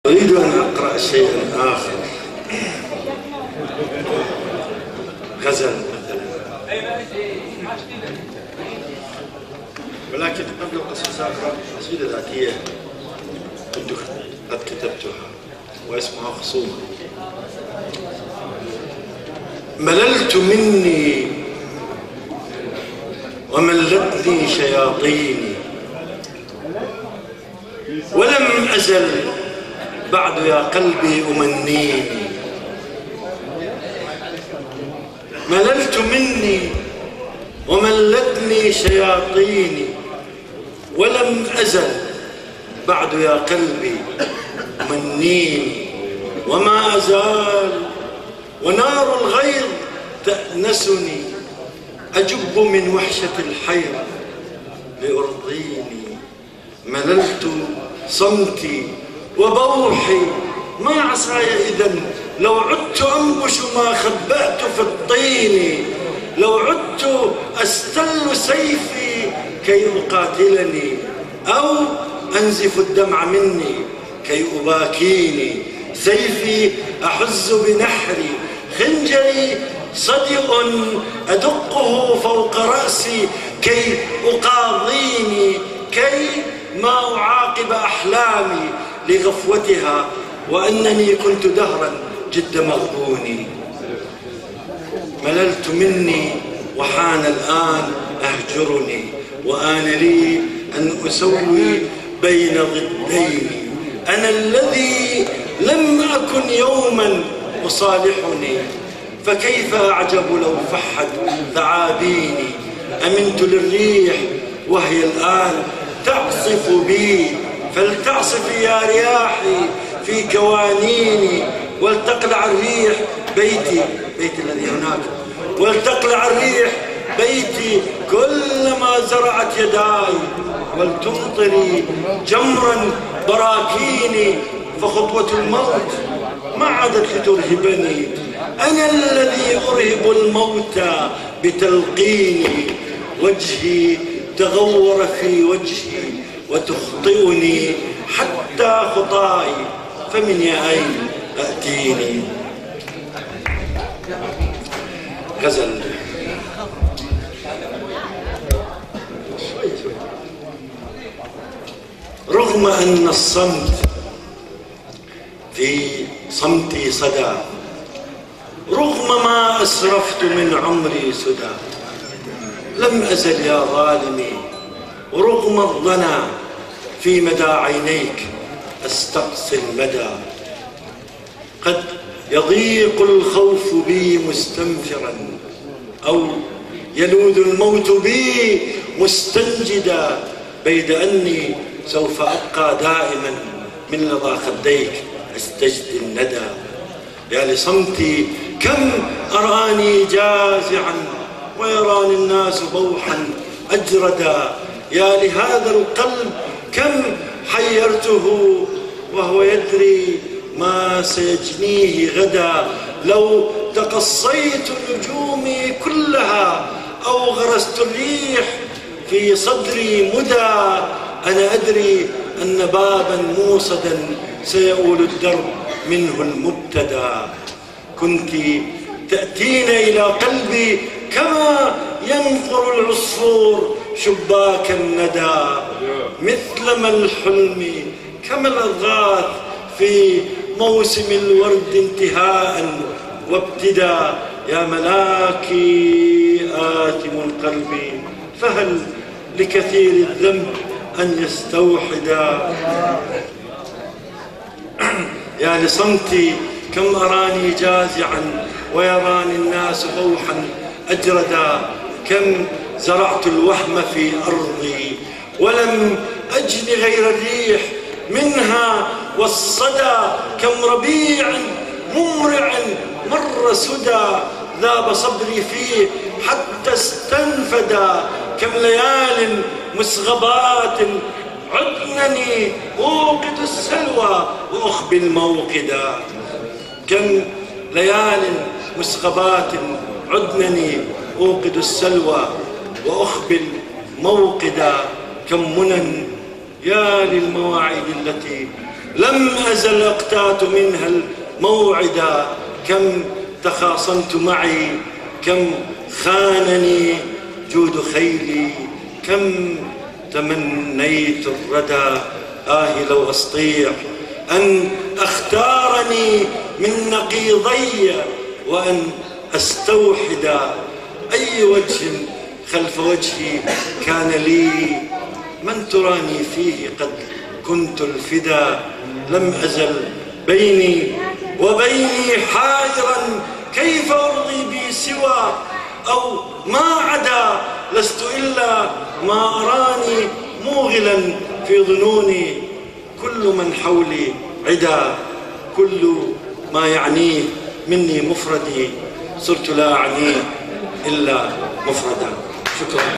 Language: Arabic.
أريد أن أقرأ شيئا آخر، غزل مثلا، ولكن قبل القصص أقرأ قصيدة ذاتية كنت قد كتبتها واسمها خصومة. مللت مني وملتني شياطيني، ولم أزل بعد يا قلبي أمنيني. مللت مني وملتني شياطيني، ولم أزل بعد يا قلبي أمنيني. وما أزال ونار الغيظ تأنسني، أجب من وحشة الحيرة لأرضيني. مللت صمتي وبوحي، ما عساي إذن لو عدت أنبش ما خبأت في الطين، لو عدت أستل سيفي كي يقاتلني، أو أنزف الدمع مني كي أباكيني. سيفي أحز بنحري، خنجري صدئ أدقه فوق رأسي كي أقاضيني، كي ما أعاقب أحلامي لغفوتها وأنني كنت دهرا جد مغبوني. مللت مني وحان الآن أهجرني، وآن لي أن أسوي بين ضدين. أنا الذي لم أكن يوما أصالحني، فكيف أعجب لو فحت ثعابيني. أمنت للريح وهي الآن تعصف بي، فلتعصف يا رياحي في كوانيني. ولتقلع الريح بيتي الذي هناك، ولتقلع الريح بيتي كلما زرعت يداي، ولتمطري جمرا براكيني. فخطوة الموت ما عادت لترهبني، أنا الذي أرهب الموت بتلقيني. وجهي تغور في وجهي وتخطئني حتى خطاي، فمن يا أين أأتيني. غزل. رغم أن الصمت في صمتي صدى، رغم ما أسرفت من عمري سدى، لم أزل يا ظالمي رغم الظنا في مدى عينيك أستقصي المدى. قد يضيق الخوف بي مستنفرا، أو يلوذ الموت بي مستنجدا، بيد أني سوف أبقى دائما من لظى خديك أستجدي الندى. يا لصمتي كم أراني جازعا، ويراني الناس بوحا أجردا. يا لهذا القلب كم حيرته وهو يدري ما سيجنيه غدا. لو تقصيت نجومي كلها أو غرست الريح في صدري مدى، أنا أدري أن بابا موصدا سيؤول الدرب منه المبتدى. كنت تأتين إلى قلبي كما ينقر العصفور شباك الندى، مثلما الحلم كما الأضغاث في موسم الورد انتهاء وابتداء. يا ملاكي آثم قلبي، فهل لكثير الذنب أن يستوحدا. يا لصمتي كم أراني جازعا، ويراني الناس بوحا أجردا. كم زرعت الوهم في أرضي، ولم أجن غير الريح منها والصدى. كم ربيع ممرع مر سدى، ذاب صبري فيه حتى استنفدا. كم ليال مسغبات عدنني أوقد السلوى وأخبي الموقدا. كم ليال مسغبات عدنني أوقد السلوى وأخبي الموقدا. كم منى يا للمواعيد التي لم أزل أقتات منها الموعدا. كم تخاصمت معي، كم خانني جود خيلي، كم تمنيت الردى. لو أستطيع أن أختارني من نقيضي وأن أستوحد أي وجه خلف وجهي كان لي. من تراني فيه قد كنت الفدا. لم أزل بيني وبيني حائرا، كيف أرضي بي سوى أو ما عدا. لست إلا ما أراني موغلا في ظنوني. كل من حولي عدا، كل ما يعنيه مني مفردي. صرت لا أعنيه إلا مفردا. شكرا.